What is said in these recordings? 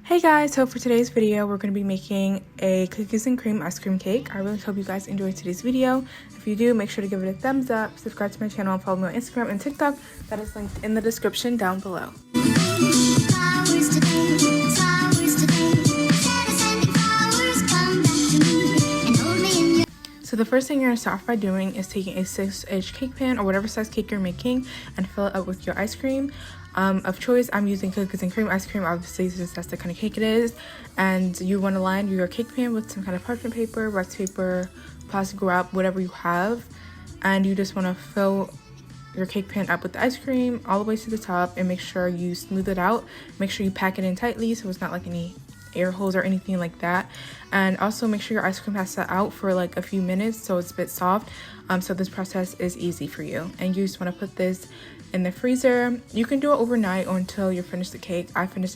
Hey guys, so for today's video we're going to be making a cookies and cream ice cream cake. I really hope you guys enjoyed today's video. If you do, make sure to give it a thumbs up, subscribe to my channel, and follow me on Instagram and TikTok. That is linked in the description down below. So the first thing you're going to start off by doing is taking a 6-inch cake pan or whatever size cake you're making and fill it up with your ice cream. Of choice, I'm using cookies and cream ice cream, obviously, since that's the kind of cake it is. And you want to line your cake pan with some kind of parchment paper, wax paper, plastic wrap, whatever you have. And you just want to fill your cake pan up with the ice cream all the way to the top and make sure you smooth it out. Make sure you pack it in tightly so it's not like any air holes or anything like that. And also make sure your ice cream has set out for like a few minutes so it's a bit soft, so this process is easy for you. And you just want to put this in the freezer. You can do it overnight or until you finish the cake. I just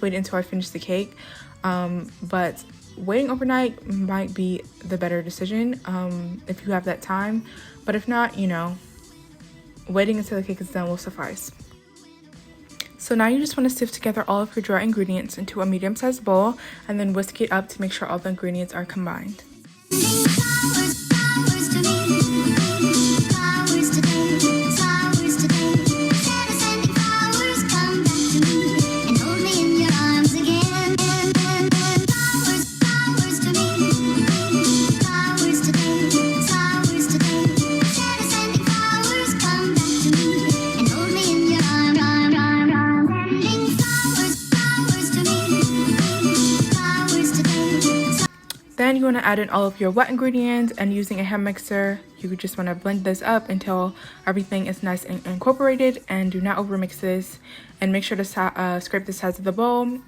waited until I finished the cake, but waiting overnight might be the better decision if you have that time, but if not, you know, waiting until the cake is done will suffice. So now you just want to sift together all of your dry ingredients into a medium-sized bowl and then whisk it up to make sure all the ingredients are combined. Then you want to add in all of your wet ingredients, and using a hand mixer, you just want to blend this up until everything is nice and incorporated, and do not overmix this. And make sure to scrape the sides of the bowl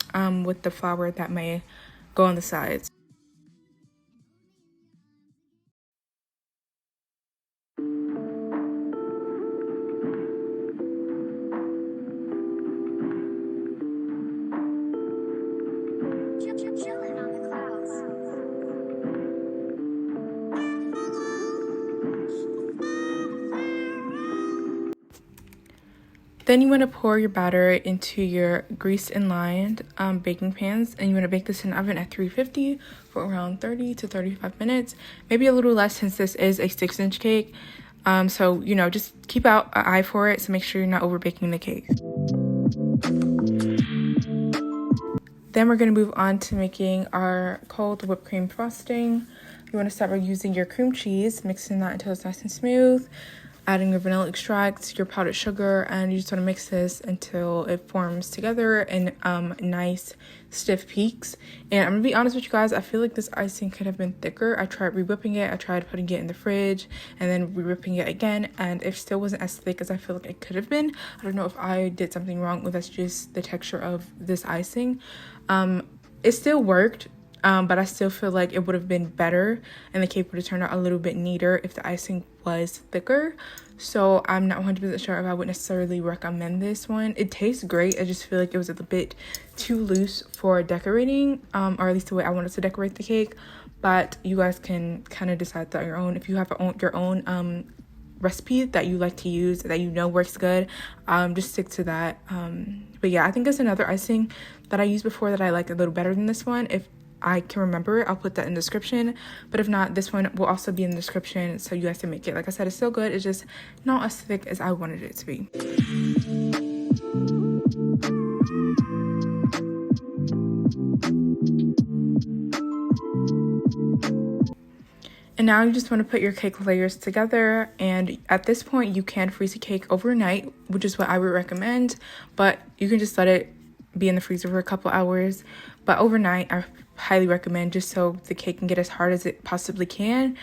with the flour that may go on the sides. Then you want to pour your batter into your greased and lined baking pans, and you want to bake this in the oven at 350 for around 30 to 35 minutes, maybe a little less since this is a 6-inch cake. So, you know, just keep an eye for it, so make sure you're not over baking the cake. Then we're going to move on to making our cold whipped cream frosting. You want to start by using your cream cheese, mixing that until it's nice and smooth, adding your vanilla extract, your powdered sugar, and you just want to mix this until it forms together in nice stiff peaks. And I'm gonna be honest with you guys, I feel like this icing could have been thicker. I tried re-whipping it, I tried putting it in the fridge and then re-whipping it again, and it still wasn't as thick as I feel like it could have been. I don't know if I did something wrong, or that's just the texture of this icing. It still worked, but I still feel like it would have been better and the cake would have turned out a little bit neater if the icing was thicker. So I'm not 100% sure if I would necessarily recommend this one. It tastes great. I just feel like it was a bit too loose for decorating, or at least the way I wanted to decorate the cake. But you guys can kind of decide that on your own. If you have your own recipe that you like to use, that you know works good, just stick to that. But yeah, I think there's another icing that I used before that I like a little better than this one. If I can remember it, I'll put that in the description, but if not, this one will also be in the description so you guys can make it. Like I said, it's still good, it's just not as thick as I wanted it to be. And now you just want to put your cake layers together, and at this point you can freeze a cake overnight, which is what I would recommend, but you can just let it be in the freezer for a couple hours. But overnight I highly recommend, just so the cake can get as hard as it possibly can,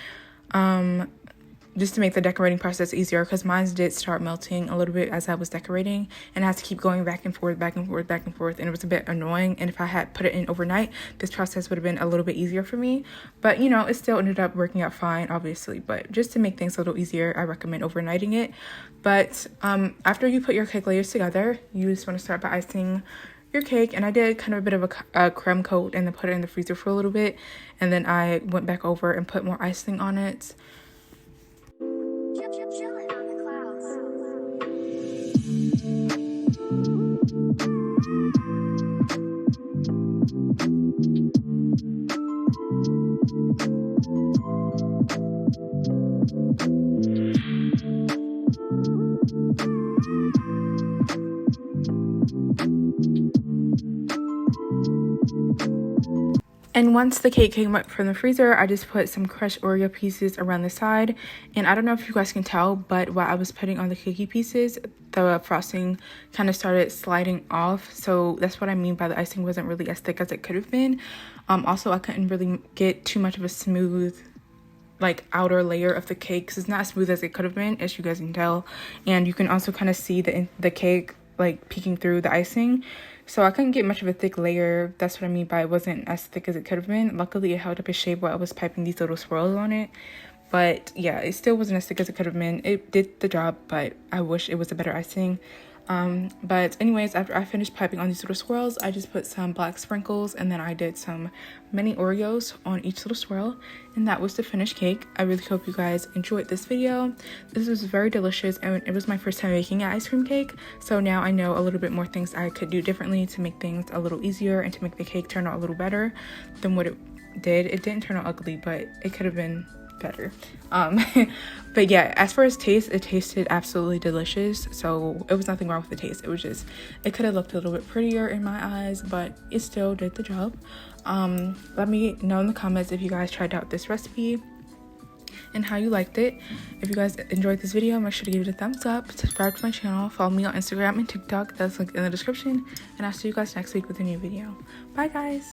just to make the decorating process easier, because mine did start melting a little bit as I was decorating, and I had to keep going back and forth, and it was a bit annoying. And if I had put it in overnight, this process would have been a little bit easier for me, but you know, it still ended up working out fine, obviously. But just to make things a little easier, I recommend overnighting it. But after you put your cake layers together, you just want to start by icing your cake, and I did kind of a bit of a crumb coat and then put it in the freezer for a little bit, and then I went back over and put more icing on it. And once the cake came up from the freezer, I just put some crushed Oreo pieces around the side. And I don't know if you guys can tell, but while I was putting on the cookie pieces, the frosting kind of started sliding off. So that's what I mean by the icing wasn't really as thick as it could have been. Also, I couldn't really get too much of a smooth like outer layer of the cake, because it's not as smooth as it could have been, as you guys can tell. And you can also kind of see the cake like peeking through the icing. So I couldn't get much of a thick layer. That's what I mean by it wasn't as thick as it could have been. Luckily, it held up its shape while I was piping these little swirls on it. But yeah, it still wasn't as thick as it could have been. It did the job, but I wish it was a better icing. But anyways, after I finished piping on these little swirls, I just put some black sprinkles, and then I did some mini Oreos on each little swirl, and that was the finished cake. I really hope you guys enjoyed this video. This was very delicious, and it was my first time making an ice cream cake, so now I know a little bit more things I could do differently to make things a little easier and to make the cake turn out a little better than what it did. It didn't turn out ugly, but it could have been better. But yeah, as far as taste, it tasted absolutely delicious, so it was nothing wrong with the taste. It was just, it could have looked a little bit prettier in my eyes, but it still did the job. Let me know in the comments if you guys tried out this recipe and how you liked it. If you guys enjoyed this video, make sure to give it a thumbs up, subscribe to my channel, follow me on Instagram and TikTok, that's linked in the description, and I'll see you guys next week with a new video. Bye guys.